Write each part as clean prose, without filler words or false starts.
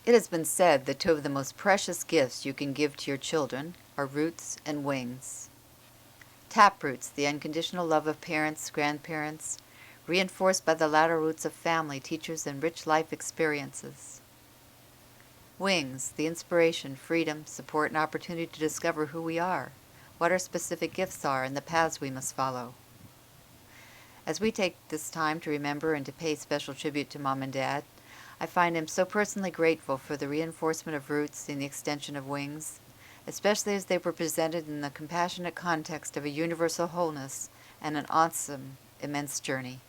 It has been said that two of the most precious gifts you can give to your children are roots and wings. Taproots, the unconditional love of parents, grandparents, reinforced by the lateral roots of family, teachers, and rich life experiences. Wings, the inspiration, freedom, support, and opportunity to discover who we are, what our specific gifts are, and the paths we must follow. As we take this time to remember and to pay special tribute to Mom and Dad, I find him so personally grateful for the reinforcement of roots and the extension of wings, especially as they were presented in the compassionate context of a universal wholeness and an awesome, immense journey.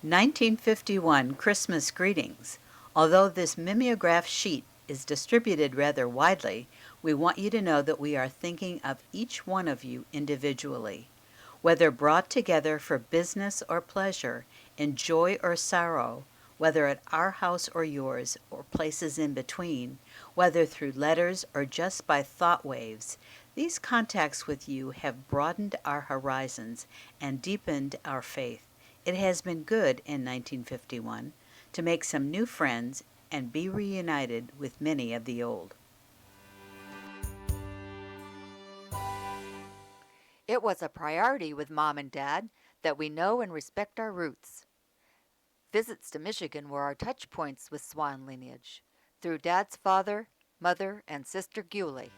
"1951 Christmas Greetings. Although this mimeograph sheet is distributed rather widely, we want you to know that we are thinking of each one of you individually. Whether brought together for business or pleasure, in joy or sorrow, whether at our house or yours, or places in between, whether through letters or just by thought waves, these contacts with you have broadened our horizons and deepened our faith. It has been good in 1951 to make some new friends and be reunited with many of the old." It was a priority with Mom and Dad that we know and respect our roots. Visits to Michigan were our touch points with Swan lineage, through Dad's father, mother, and sister Gulie.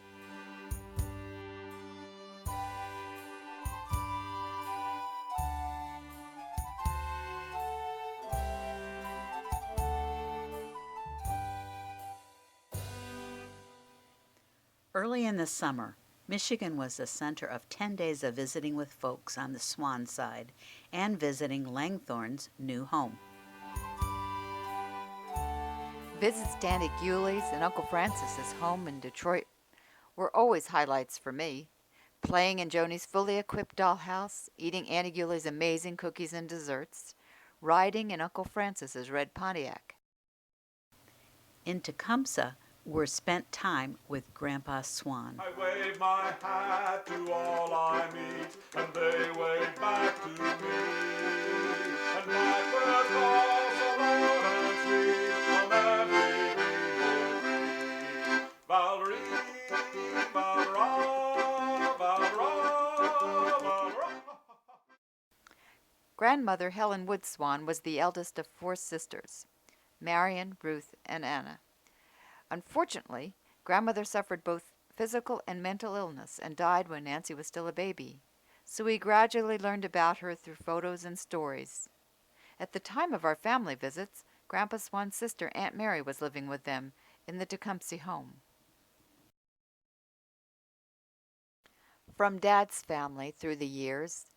Early in the summer, Michigan was the center of 10 days of visiting with folks on the Swan side and visiting Langthorne's new home. Visits to Auntie Gulie's and Uncle Francis's home in Detroit were always highlights for me. Playing in Joni's fully equipped dollhouse, eating Auntie Gulie's amazing cookies and desserts, riding in Uncle Francis's red Pontiac. In Tecumseh were spent time with Grandpa Swan. I wave my hat to all I meet, and they wave back to me. And blackbirds call so loud and sweet on every green tree. Valerie, Valera, Valera, Valera. Grandmother Helen Wood Swan was the eldest of 4 sisters, Marion, Ruth, and Anna. Unfortunately, Grandmother suffered both physical and mental illness and died when Nancy was still a baby, so we gradually learned about her through photos and stories. At the time of our family visits, Grandpa Swan's sister Aunt Mary was living with them in the Tecumseh home. From Dad's family through the years,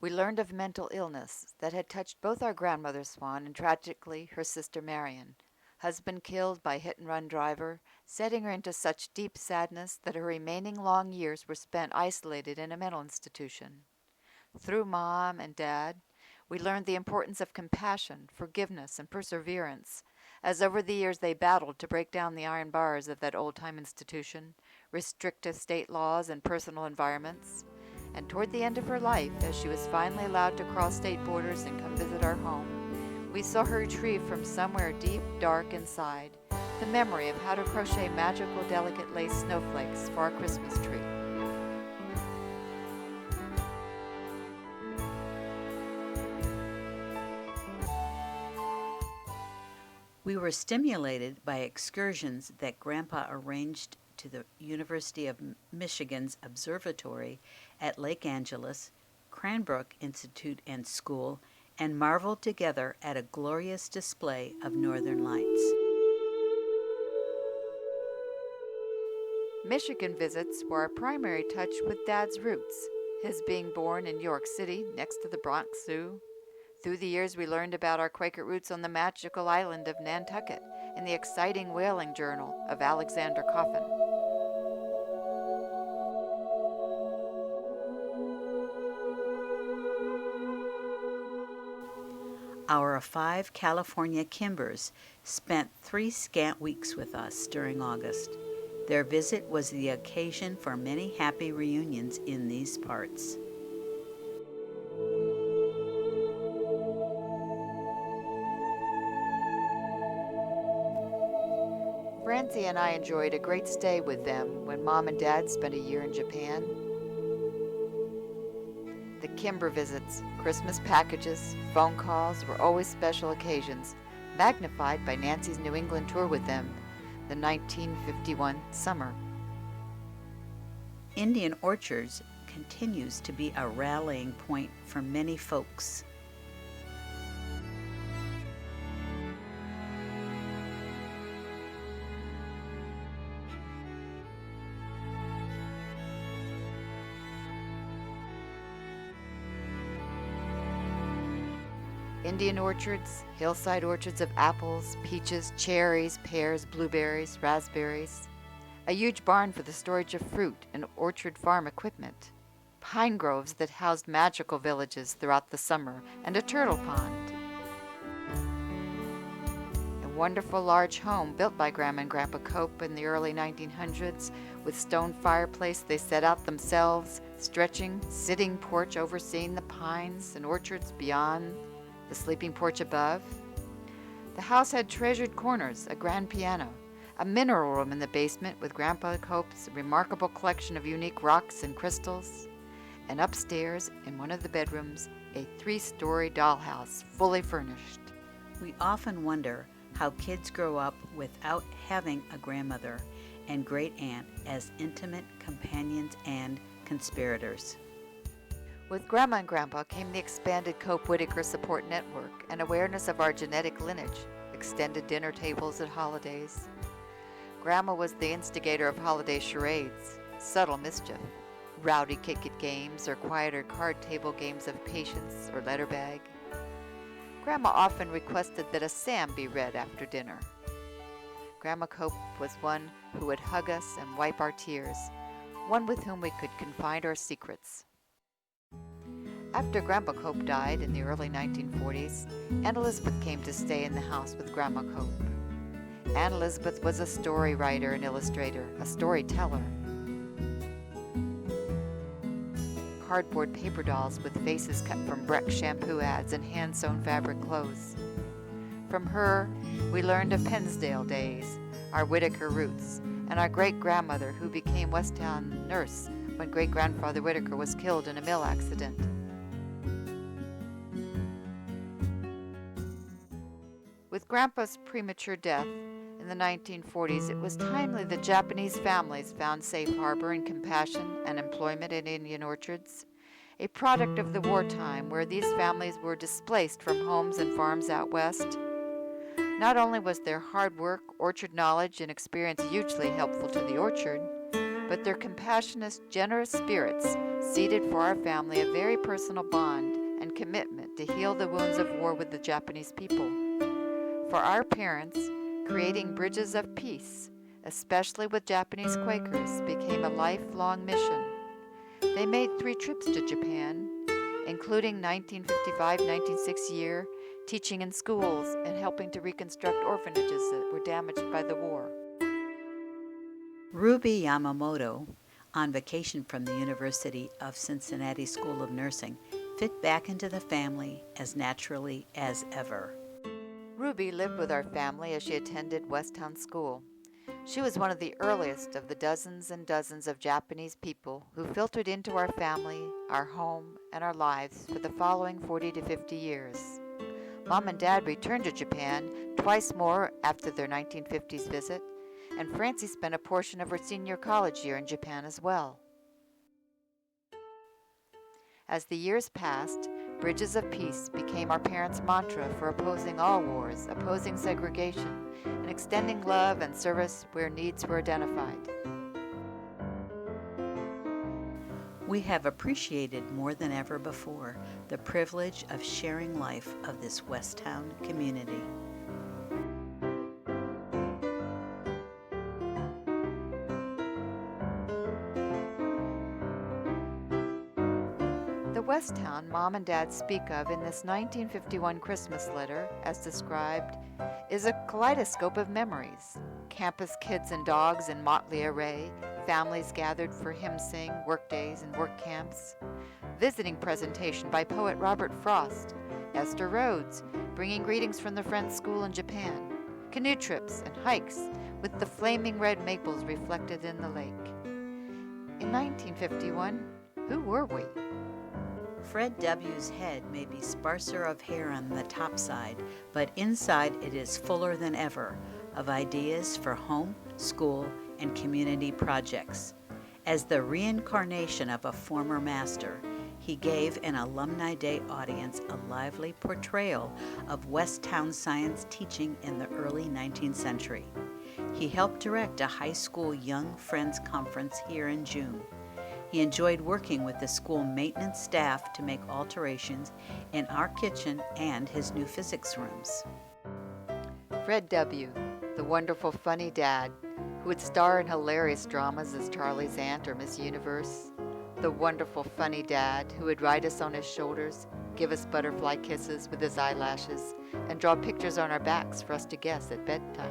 we learned of mental illness that had touched both our grandmother Swan and tragically her sister Marion. Husband killed by hit-and-run driver, setting her into such deep sadness that her remaining long years were spent isolated in a mental institution. Through Mom and Dad, we learned the importance of compassion, forgiveness, and perseverance, as over the years they battled to break down the iron bars of that old-time institution, restrictive state laws and personal environments. And toward the end of her life, as she was finally allowed to cross state borders and come visit our home, we saw her retrieve from somewhere deep, dark inside the memory of how to crochet magical, delicate lace snowflakes for our Christmas tree. We were stimulated by excursions that Grandpa arranged to the University of Michigan's observatory at Lake Angeles, Cranbrook Institute and School, and marveled together at a glorious display of northern lights. Michigan visits were our primary touch with Dad's roots, his being born in New York City next to the Bronx Zoo. Through the years, we learned about our Quaker roots on the magical island of Nantucket in the exciting whaling journal of Alexander Coffin. Our 5 California Kimbers spent 3 scant weeks with us during August. Their visit was the occasion for many happy reunions in these parts. Francie and I enjoyed a great stay with them when Mom and Dad spent a year in Japan. The Kimber visits, Christmas packages, phone calls were always special occasions, magnified by Nancy's New England tour with them, the 1951 summer. Indian Orchards continues to be a rallying point for many folks. Indian orchards, hillside orchards of apples, peaches, cherries, pears, blueberries, raspberries. A huge barn for the storage of fruit and orchard farm equipment. Pine groves that housed magical villages throughout the summer, and a turtle pond. A wonderful large home built by Grandma and Grandpa Cope in the early 1900s with stone fireplace they set out themselves, stretching, sitting porch overseeing the pines and orchards beyond, the sleeping porch above. The house had treasured corners, a grand piano, a mineral room in the basement with Grandpa Cope's remarkable collection of unique rocks and crystals, and upstairs, in one of the bedrooms, a 3-story dollhouse fully furnished. We often wonder how kids grow up without having a grandmother and great aunt as intimate companions and conspirators. With Grandma and Grandpa came the expanded Cope-Whitaker support network and awareness of our genetic lineage, extended dinner tables at holidays. Grandma was the instigator of holiday charades, subtle mischief, rowdy kick-it games, or quieter card table games of patience or letter bag. Grandma often requested that a psalm be read after dinner. Grandma Cope was one who would hug us and wipe our tears, one with whom we could confide our secrets. After Grandpa Cope died in the early 1940s, Aunt Elizabeth came to stay in the house with Grandma Cope. Aunt Elizabeth was a story writer and illustrator, a storyteller. Cardboard paper dolls with faces cut from Breck shampoo ads and hand-sewn fabric clothes. From her, we learned of Pensdale days, our Whitaker roots, and our great-grandmother who became Westtown nurse when great-grandfather Whitaker was killed in a mill accident. With Grandpa's premature death in the 1940s, it was timely that Japanese families found safe harbor and compassion and employment in Indian orchards, a product of the wartime where these families were displaced from homes and farms out west. Not only was their hard work, orchard knowledge, and experience hugely helpful to the orchard, but their compassionate, generous spirits seeded for our family a very personal bond and commitment to heal the wounds of war with the Japanese people. For our parents, creating bridges of peace, especially with Japanese Quakers, became a lifelong mission. They made 3 trips to Japan, including 1955-1960 year, teaching in schools and helping to reconstruct orphanages that were damaged by the war. Ruby Yamamoto, on vacation from the University of Cincinnati School of Nursing, fit back into the family as naturally as ever. Ruby lived with our family as she attended Westtown School. She was one of the earliest of the dozens and dozens of Japanese people who filtered into our family, our home, and our lives for the following 40 to 50 years. Mom and Dad returned to Japan twice more after their 1950s visit, and Francie spent a portion of her senior college year in Japan as well. As the years passed, Bridges of Peace became our parents' mantra for opposing all wars, opposing segregation, and extending love and service where needs were identified. We have appreciated more than ever before the privilege of sharing life of this Westtown community. The Westtown Mom and Dad speak of in this 1951 Christmas letter, as described, is a kaleidoscope of memories. Campus kids and dogs in motley array, families gathered for hymn sing, work days, and work camps. Visiting presentation by poet Robert Frost, Esther Rhodes, bringing greetings from the French school in Japan. Canoe trips and hikes with the flaming red maples reflected in the lake. In 1951, who were we? Fred W.'s head may be sparser of hair on the top side, but inside it is fuller than ever of ideas for home, school, and community projects. As the reincarnation of a former master, he gave an Alumni Day audience a lively portrayal of Westtown science teaching in the early 19th century. He helped direct a high school Young Friends Conference here in June. He enjoyed working with the school maintenance staff to make alterations in our kitchen and his new physics rooms. Fred W., the wonderful funny dad, who would star in hilarious dramas as Charlie's Aunt or Miss Universe. The wonderful funny dad who would ride us on his shoulders, give us butterfly kisses with his eyelashes, and draw pictures on our backs for us to guess at bedtime.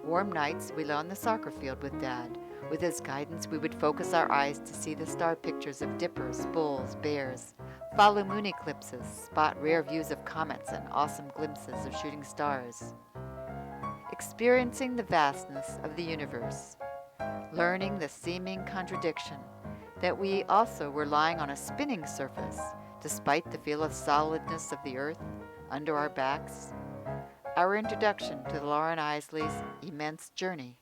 Warm nights we lay on the soccer field with Dad. With his guidance, we would focus our eyes to see the star pictures of dippers, bulls, bears, follow moon eclipses, spot rare views of comets and awesome glimpses of shooting stars. Experiencing the vastness of the universe, learning the seeming contradiction that we also were lying on a spinning surface, despite the feel of solidness of the earth under our backs. Our introduction to Lauren Isley's immense journey.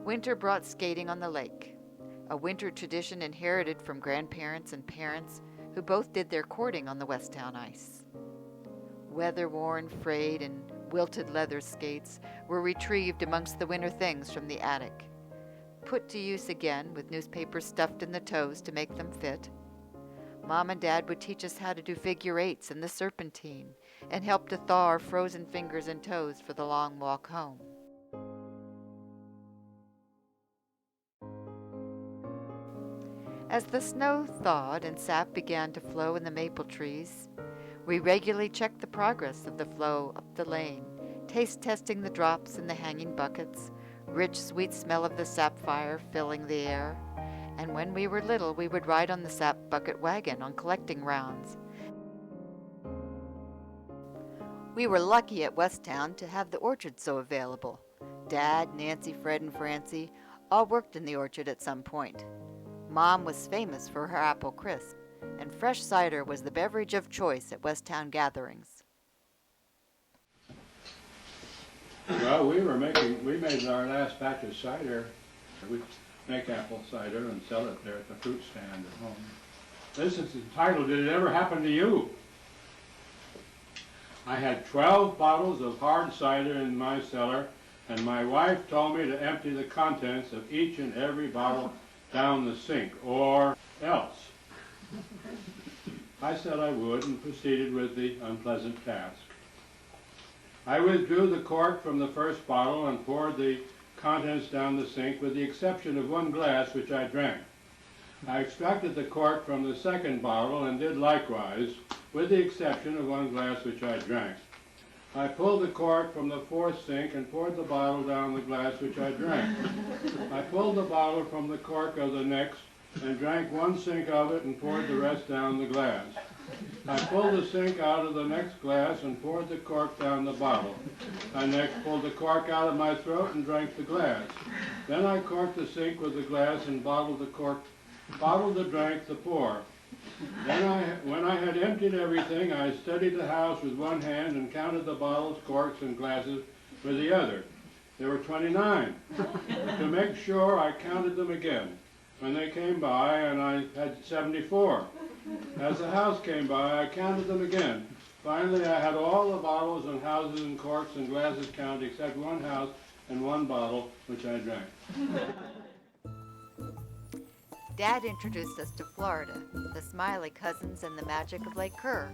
Winter brought skating on the lake, a winter tradition inherited from grandparents and parents who both did their courting on the Westtown ice. Weather-worn, frayed, and wilted leather skates were retrieved amongst the winter things from the attic, put to use again with newspapers stuffed in the toes to make them fit. Mom and Dad would teach us how to do figure eights and the serpentine, and help to thaw our frozen fingers and toes for the long walk home. As the snow thawed and sap began to flow in the maple trees, we regularly checked the progress of the flow up the lane, taste-testing the drops in the hanging buckets, rich, sweet smell of the sapphire filling the air. And when we were little, we would ride on the sap bucket wagon on collecting rounds. We were lucky at Westtown to have the orchard so available. Dad, Nancy, Fred, and Francie all worked in the orchard at some point. Mom was famous for her apple crisp, and fresh cider was the beverage of choice at Westtown gatherings. Well, we made our last batch of cider. We make apple cider and sell it there at the fruit stand at home. This is entitled, Did It Ever Happen to You? I had 12 bottles of hard cider in my cellar, and my wife told me to empty the contents of each and every bottle down the sink, or else. I said I would and proceeded with the unpleasant task. I withdrew the cork from the first bottle and poured the contents down the sink with the exception of one glass which I drank. I extracted the cork from the second bottle and did likewise with the exception of one glass which I drank. I pulled the cork from the fourth sink and poured the bottle down the glass which I drank. I pulled the bottle from the cork of the next and drank one sink of it and poured the rest down the glass. I pulled the sink out of the next glass and poured the cork down the bottle. I next pulled the cork out of my throat and drank the glass. Then I corked the sink with the glass and bottled the drank the pour. Then when I had emptied everything, I steadied the house with one hand and counted the bottles, corks, and glasses with the other. There were 29. To make sure, I counted them again. When they came by, and I had 74. As the house came by, I counted them again. Finally, I had all the bottles and houses and corks and glasses counted except one house and one bottle, which I drank. Dad introduced us to Florida, the Smiley Cousins, and the magic of Lake Kerr.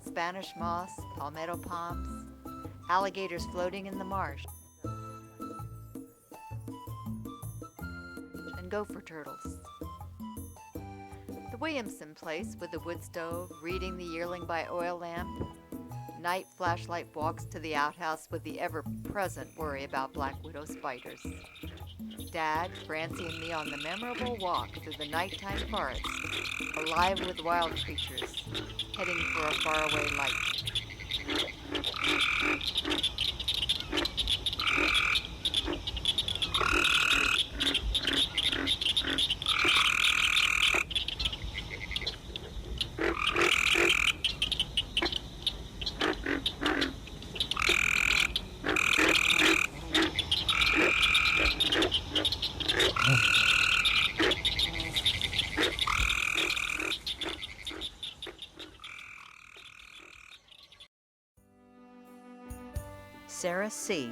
Spanish moss, palmetto palms, alligators floating in the marsh, and gopher turtles. The Williamson place with the wood stove, reading the yearling by oil lamp. Night flashlight walks to the outhouse with the ever-present worry about black widow spiders. Dad, Francie, and me on the memorable walk through the nighttime forest, alive with wild creatures, heading for a faraway light. Sarah C.,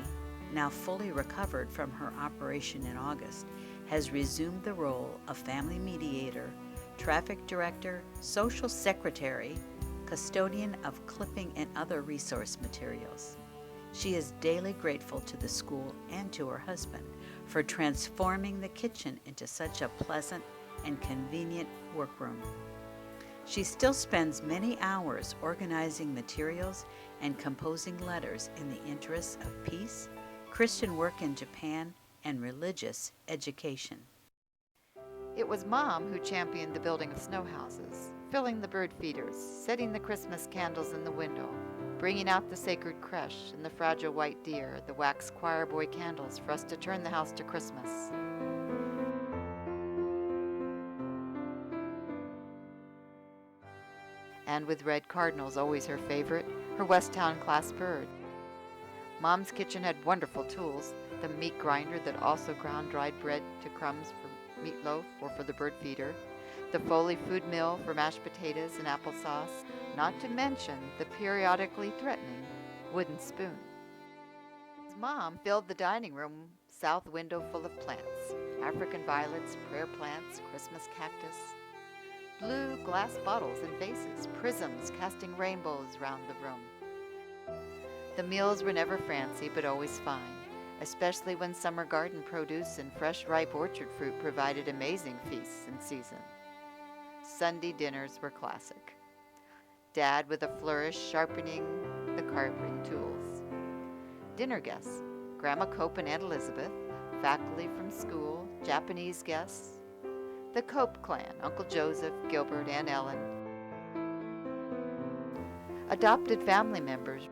now fully recovered from her operation in August, has resumed the role of family mediator, traffic director, social secretary, custodian of clipping and other resource materials. She is daily grateful to the school and to her husband for transforming the kitchen into such a pleasant and convenient workroom. She still spends many hours organizing materials and composing letters in the interests of peace, Christian work in Japan, and religious education. It was Mom who championed the building of snow houses, filling the bird feeders, setting the Christmas candles in the window, bringing out the sacred creche and the fragile white deer, the wax choir boy candles for us to turn the house to Christmas. And with red cardinals always her favorite, her Westtown class bird. Mom's kitchen had wonderful tools, the meat grinder that also ground dried bread to crumbs for meatloaf or for the bird feeder, the Foley food mill for mashed potatoes and applesauce, not to mention the periodically threatening wooden spoon. Mom filled the dining room south window full of plants, African violets, prayer plants, Christmas cactus, blue glass bottles and vases, prisms casting rainbows round the room. The meals were never fancy, but always fine, especially when summer garden produce and fresh ripe orchard fruit provided amazing feasts in season. Sunday dinners were classic. Dad with a flourish sharpening the carving tools. Dinner guests, Grandma Cope and Aunt Elizabeth, faculty from school, Japanese guests, the Cope clan, Uncle Joseph, Gilbert, Aunt Ellen. Adopted family members.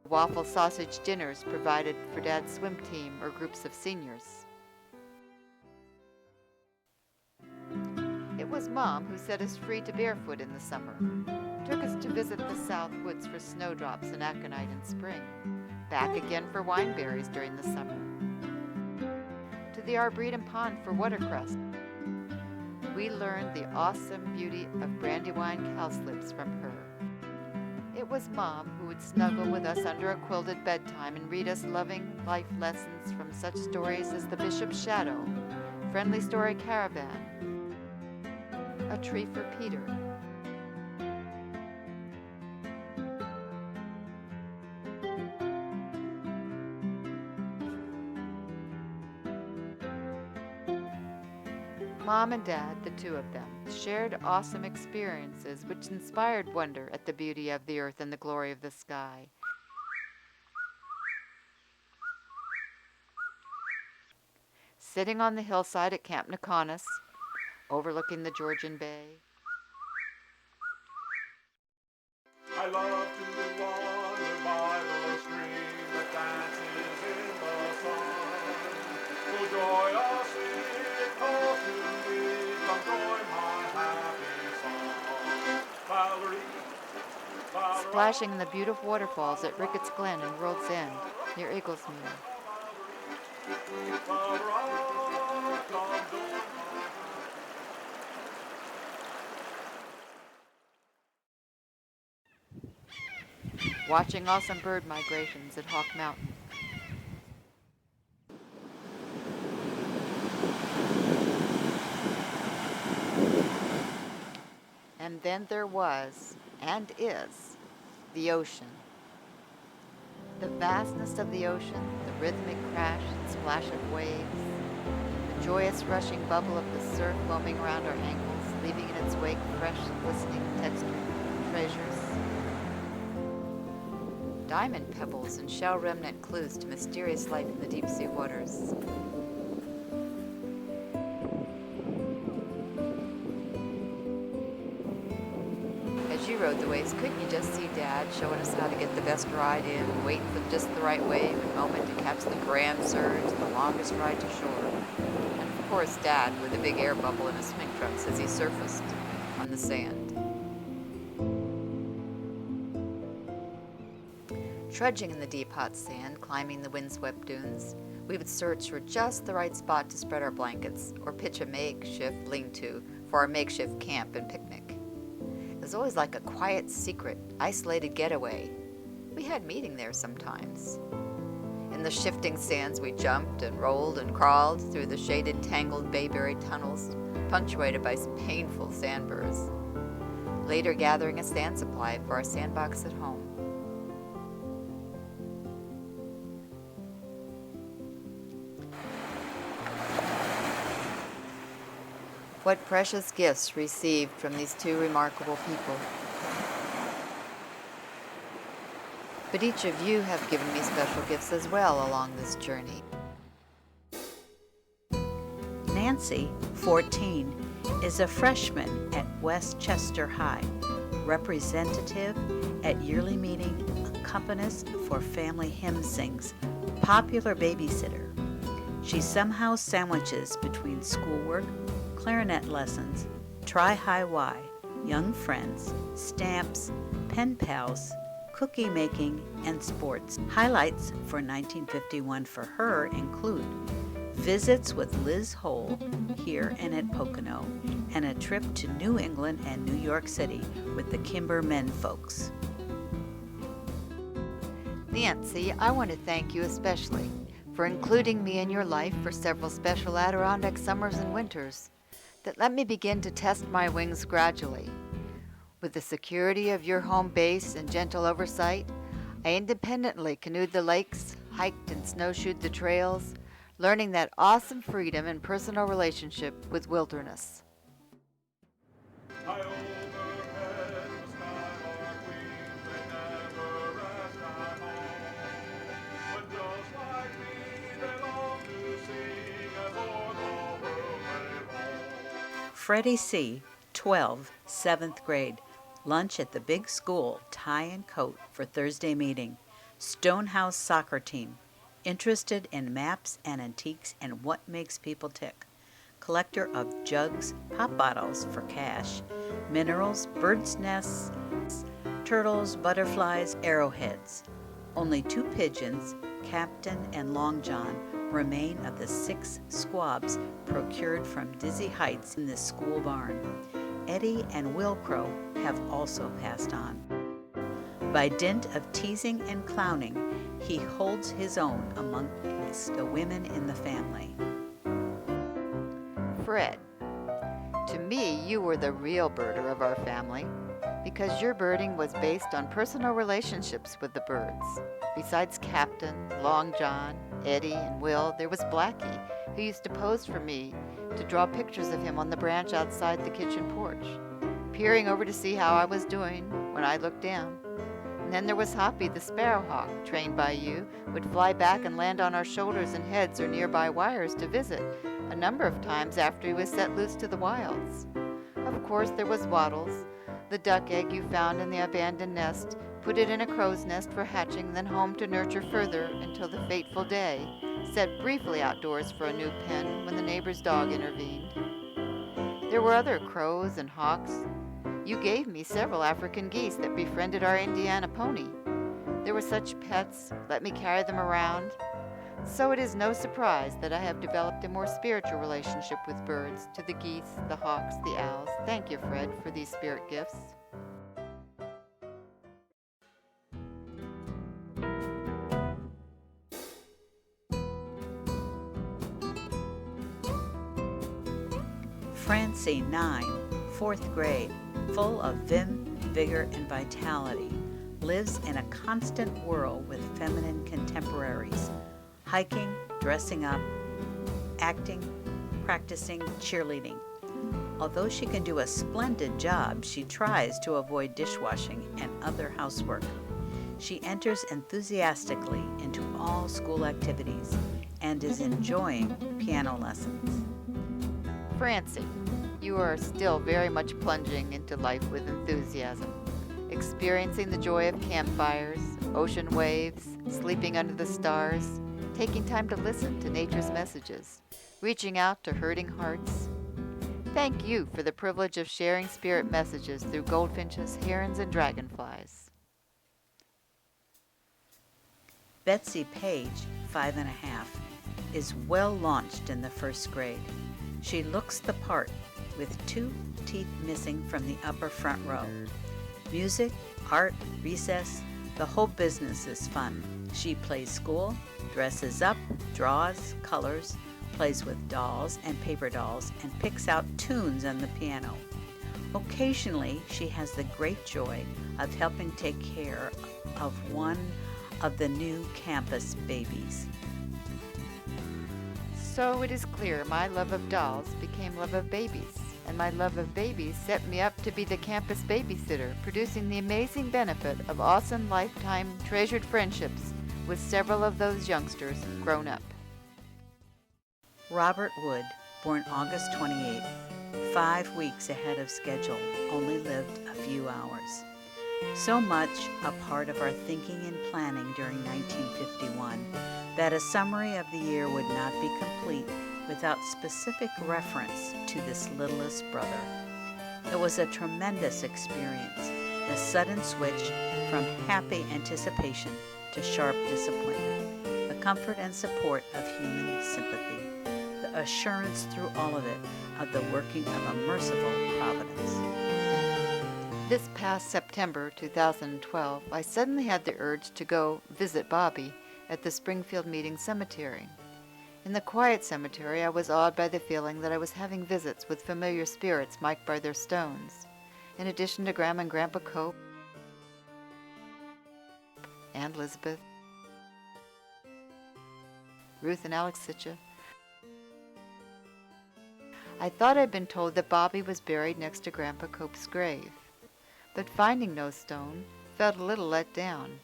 Waffle sausage dinners provided for Dad's swim team or groups of seniors. It was Mom who set us free to barefoot in the summer, took us to visit the South Woods for snowdrops and aconite in spring, back again for wineberries during the summer, to the Arboretum Pond for watercress. We learned the awesome beauty of Brandywine cowslips from her. It was Mom who would snuggle with us under a quilted bedtime and read us loving life lessons from such stories as The Bishop's Shadow, Friendly Story Caravan, A Tree for Peter. Mom and Dad, the two of them, shared awesome experiences which inspired wonder at the beauty of the earth and the glory of the sky. Sitting on the hillside at Camp Nokonis, overlooking the Georgian Bay. I love to wander by the stream that dances in the sun. So joyously it calls to me, come join my happy song. Valerie, Valerie, Splashing in the beautiful waterfalls at Ricketts Glen and World's End, near Eaglesmead. Watching awesome bird migrations at Hawk Mountain. And then there was, and is, the ocean. The vastness of the ocean, the rhythmic crash and splash of waves, the joyous rushing bubble of the surf foaming around our ankles, leaving in its wake fresh, glistening textured treasures. Diamond pebbles and shell remnant clues to mysterious life in the deep sea waters. As you rode the waves, couldn't you just see Dad showing us how to get the best ride in, waiting for just the right wave and moment to catch the grand surge and the longest ride to shore? And of course, Dad with a big air bubble in his swing trunks as he surfaced on the sand. Trudging in the deep, hot sand, climbing the windswept dunes, we would search for just the right spot to spread our blankets or pitch a makeshift lean-to for our makeshift camp and picnic. It was always like a quiet, secret, isolated getaway. We had meeting there sometimes. In the shifting sands, we jumped and rolled and crawled through the shaded, tangled bayberry tunnels, punctuated by painful sandburrs, later gathering a sand supply for our sandbox at home. What precious gifts received from these two remarkable people. But each of you have given me special gifts as well along this journey. Nancy, 14, is a freshman at Westchester High, representative at yearly meeting, accompanist for family hymn sings, popular babysitter. She somehow sandwiches between schoolwork, clarinet lessons, Tri-High-Y, young friends, stamps, pen pals, cookie making, and sports. Highlights for 1951 for her include visits with Liz Hole here and at Pocono, and a trip to New England and New York City with the Kimber men folks. Nancy, I want to thank you especially for including me in your life for several special Adirondack summers and winters that let me begin to test my wings gradually. With the security of your home base and gentle oversight, I independently canoed the lakes, hiked and snowshoed the trails, learning that awesome freedom and personal relationship with wilderness. High overhead, the skylark wings, they never rest at home. But just like me, they long to sing as o'er the world they roam. Freddie C., 12, 7th grade. Lunch at the big school, tie and coat for Thursday meeting. Stonehouse soccer team. Interested in maps and antiques and what makes people tick. Collector of jugs, pop bottles for cash, minerals, birds' nests, turtles, butterflies, arrowheads. Only 2 pigeons, Captain and Long John, remain of the 6 squabs procured from dizzy heights in the school barn. Eddie and Will Crow have also passed on. By dint of teasing and clowning, he holds his own amongst the women in the family. Fred, to me, you were the real birder of our family because your birding was based on personal relationships with the birds. Besides Captain, Long John, Eddie, and Will, there was Blackie, who used to pose for me to draw pictures of him on the branch outside the kitchen porch, peering over to see how I was doing when I looked down. And then there was Hoppy the sparrowhawk, trained by you, would fly back and land on our shoulders and heads or nearby wires to visit, a number of times after he was set loose to the wilds. Of course, there was Waddles, the duck egg you found in the abandoned nest, put it in a crow's nest for hatching, then home to nurture further until the fateful day, set briefly outdoors for a new pen when the neighbor's dog intervened. There were other crows and hawks. You gave me several African geese that befriended our Indiana pony. They were such pets, let me carry them around. So it is no surprise that I have developed a more spiritual relationship with birds, to the geese, the hawks, the owls. Thank you, Fred, for these spirit gifts. Francie, 9, 4th grade, full of vim, vigor, and vitality. lives in a constant whirl with feminine contemporaries, hiking, dressing up, acting, practicing, cheerleading. Although she can do a splendid job, she tries to avoid dishwashing and other housework. She enters enthusiastically into all school activities and is enjoying piano lessons. Francie, you are still very much plunging into life with enthusiasm, experiencing the joy of campfires, ocean waves, sleeping under the stars, taking time to listen to nature's messages, reaching out to hurting hearts. Thank you for the privilege of sharing spirit messages through goldfinches, herons, and dragonflies. Betsy Page, 5 and a half, is well launched in the first grade. She looks the part with 2 teeth missing from the upper front row. Music, art, recess, the whole business is fun. She plays school, dresses up, draws, colors, plays with dolls and paper dolls, and picks out tunes on the piano. Occasionally, she has the great joy of helping take care of one of the new campus babies. So it is clear my love of dolls became love of babies, and my love of babies set me up to be the campus babysitter, producing the amazing benefit of awesome lifetime treasured friendships with several of those youngsters grown up. Robert Wood, born August 28, 5 weeks ahead of schedule, only lived a few hours. So much a part of our thinking and planning during 1951 that a summary of the year would not be complete without specific reference to this littlest brother. It was a tremendous experience, a sudden switch from happy anticipation to sharp disappointment, the comfort and support of human sympathy, the assurance through all of it of the working of a merciful providence. This past September 2012, I suddenly had the urge to go visit Bobby at the Springfield Meeting Cemetery. In the quiet cemetery, I was awed by the feeling that I was having visits with familiar spirits marked by their stones. In addition to Grandma and Grandpa Cope, and Elizabeth, Ruth and Alex Sitcha, I thought I'd been told that Bobby was buried next to Grandpa Cope's grave. But finding no stone, felt a little let down.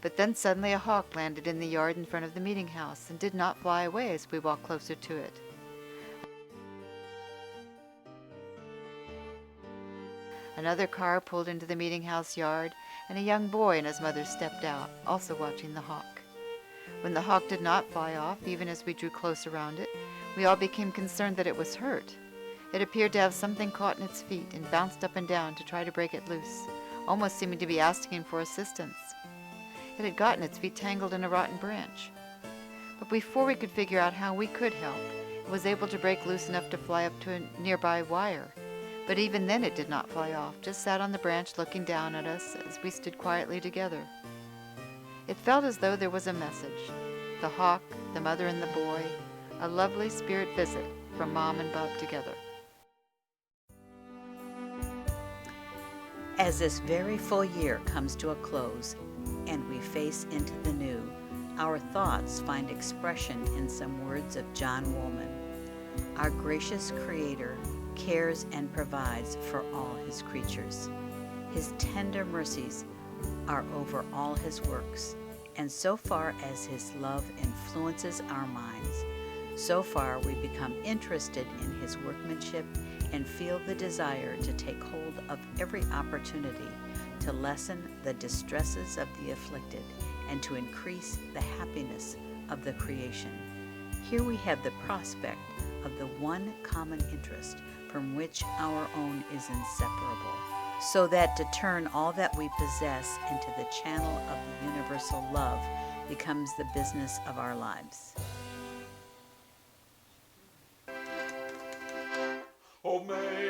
But then suddenly a hawk landed in the yard in front of the meeting house and did not fly away as we walked closer to it. Another car pulled into the meeting house yard, and a young boy and his mother stepped out, also watching the hawk. When the hawk did not fly off, even as we drew close around it, we all became concerned that it was hurt. It appeared to have something caught in its feet and bounced up and down to try to break it loose, almost seeming to be asking for assistance. It had gotten its feet tangled in a rotten branch. But before we could figure out how we could help, it was able to break loose enough to fly up to a nearby wire. But even then it did not fly off, just sat on the branch looking down at us as we stood quietly together. It felt as though there was a message. The hawk, the mother and the boy, a lovely spirit visit from Mom and Bob together. As this very full year comes to a close and we face into the new, our thoughts find expression in some words of John Woolman. Our gracious Creator cares and provides for all His creatures. His tender mercies are over all His works, and so far as His love influences our minds, so far we become interested in His workmanship and feel the desire to take hold of every opportunity to lessen the distresses of the afflicted and to increase the happiness of the creation. Here we have the prospect of the one common interest from which our own is inseparable, so that to turn all that we possess into the channel of the universal love becomes the business of our lives. Oh, may